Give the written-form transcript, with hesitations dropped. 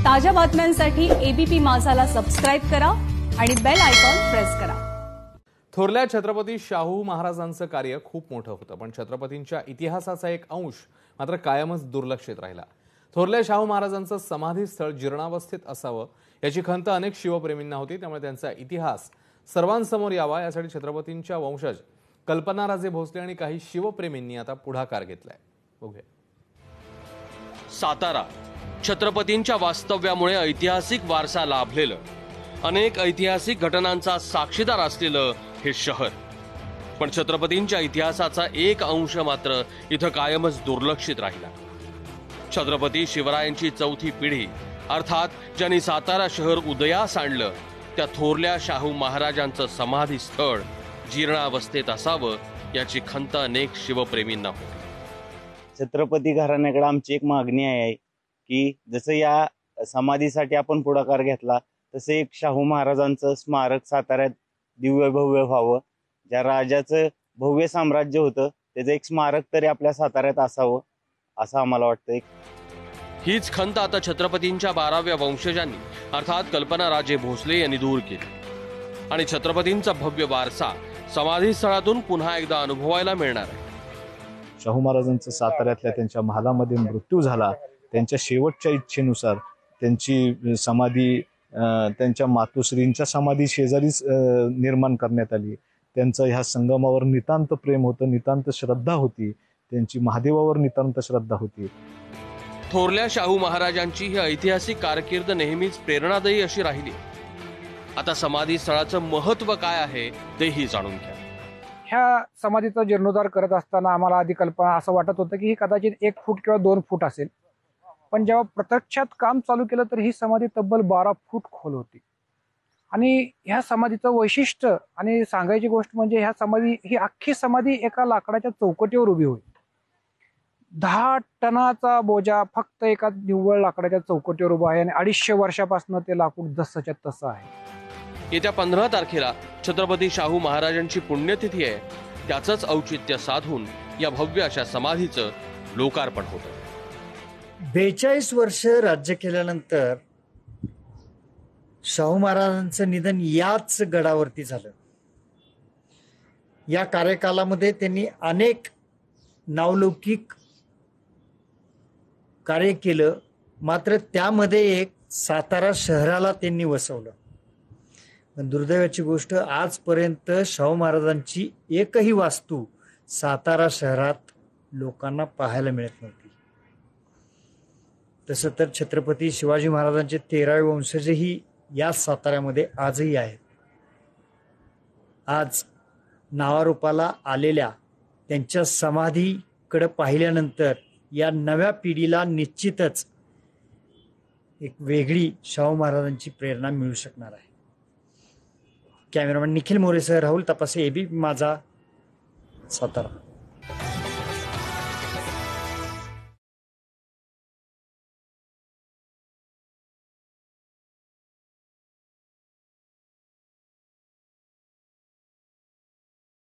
ताज्या बातम्यांसाठी ABP माझाला subscribe करा आणि बेल आयकॉन प्रेस करा। थोरल्या छत्रपती शाहू महाराजांचं कार्य खूप मोठं होतं, पण छत्रपतींच्या इतिहासाचा एक अंश मात्र कायमच दुर्लक्षित राहिला। थोरल्या शाहू महाराजांचं समाधी स्थळ जीर्णावस्थेत असावं याची खंत अनेक शिवप्रेमींना होती, त्यामुळे त्यांचा इतिहास सर्वांसमोर यावा यासाठी छत्रपतींच्या वंशज कल्पनाराजे भोसले आणि काही शिवप्रेमींनी आता पुढाकार घेतलाय। बघूया। सातारा छत्रपतींच्या वास्तव्यामुळे ऐतिहासिक वारसा लाभलेलं, अनेक ऐतिहासिक घटनांचा साक्षीदार असलेलं हे शहर, पण छत्रपतींच्या इतिहासाचा एक अंश मात्र इथं कायमच दुर्लक्षित राहिला। छत्रपती शिवरायांची चौथी पिढी अर्थात ज्यांनी सातारा शहर उदयास आणलं, त्या थोरल्या शाहू महाराजांचं समाधी स्थळ जीर्णावस्थेत असावं याची खंत अनेक शिवप्रेमींना होती। छत्रपती घराण्याकडे आमची एक मागणी आहे की जसं या समाधीसाठी आपण पुढाकार घेतला, तसं एक शाहू महाराजांचं स्मारक साताऱ्यात दिव्य भव्य व्हावं। ज्या राजाचं भव्य साम्राज्य होतं त्याचं एक स्मारक तरी आपल्या साताऱ्यात असावं असं आम्हाला वाटतंय। हीच खंत आता छत्रपतींच्या 12व्या वंशजांनी अर्थात कल्पनाराजे भोसले यांनी दूर केली आणि छत्रपतींचा भव्य वारसा समाधी स्थळातून पुन्हा एकदा अनुभवायला मिळणार आहे। शाहू महाराजांचा साताऱ्यातल्या त्यांच्या महालामध्ये मृत्यू झाला, त्यांच्या शेवटच्या इच्छेनुसार त्यांची समाधी त्यांच्या मातोश्रींच्या समाधी शेजारीच निर्माण करण्यात आली। त्यांचं ह्या संगमावर नितांत प्रेम होतं, नितांत श्रद्धा होती, त्यांची महादेवावर नितांत श्रद्धा होती। थोरल्या शाहू महाराजांची ही ऐतिहासिक कारकीर्द नेहमीच प्रेरणादायी अशी राहिली। आता समाधी स्थळाचं महत्त्व काय आहे तेही जाणून घ्या। ह्या समाधीचा जीर्णोद्धार करत असताना आम्हाला आधी कल्पना असं वाटत होतं की ही कदाचित 1 फूट किंवा 2 फूट असेल, पण जेव्हा प्रत्यक्षात काम चालू केलं तर ही समाधी तब्बल 12 फूट खोल होती। आणि ह्या समाधीचं वैशिष्ट्य आणि सांगायची गोष्ट म्हणजे ही अख्खी समाधी एका लाकडाच्या चौकटीवर उभी होती। 10 टनाचा बोजा फक्त एका निव्वळ लाकडाच्या चौकटीवर उभा आहे आणि 250 वर्षापासून ते लाकूड जसंच्या तसं आहे। येत्या 15 तारखेला छत्रपती शाहू महाराजांची पुण्यतिथी आहे, त्याचंच औचित्य साधून या भव्य अशा समाधीचं लोकार्पण होतं। 42 वर्ष राज्य केल्यानंतर शाहू महाराजांचं निधन याच गडावरती झालं। या कार्यकालामध्ये त्यांनी अनेक नावलौकिक कार्य केलं, मात्र त्यामध्ये एक सातारा शहराला त्यांनी वसवलं। पण दुर्दैवाची गोष्ट आजपर्यंत शाहू महाराजांची एकही वास्तू सातारा शहरात लोकांना पाहायला मिळत नव्हती। तसं तर छत्रपती शिवाजी महाराजांचे 13वे वंशजही या साताऱ्यामध्ये आजही आहेत। आज नावारूपाला आलेल्या त्यांच्या समाधीकडे पाहिल्यानंतर या नव्या पिढीला निश्चितच एक वेगळी शाहू महाराजांची प्रेरणा मिळू शकणार आहे। कॅमेरामॅन निखिल मोरेसह राहुल तपासे, एबीपी माझा, सातारा।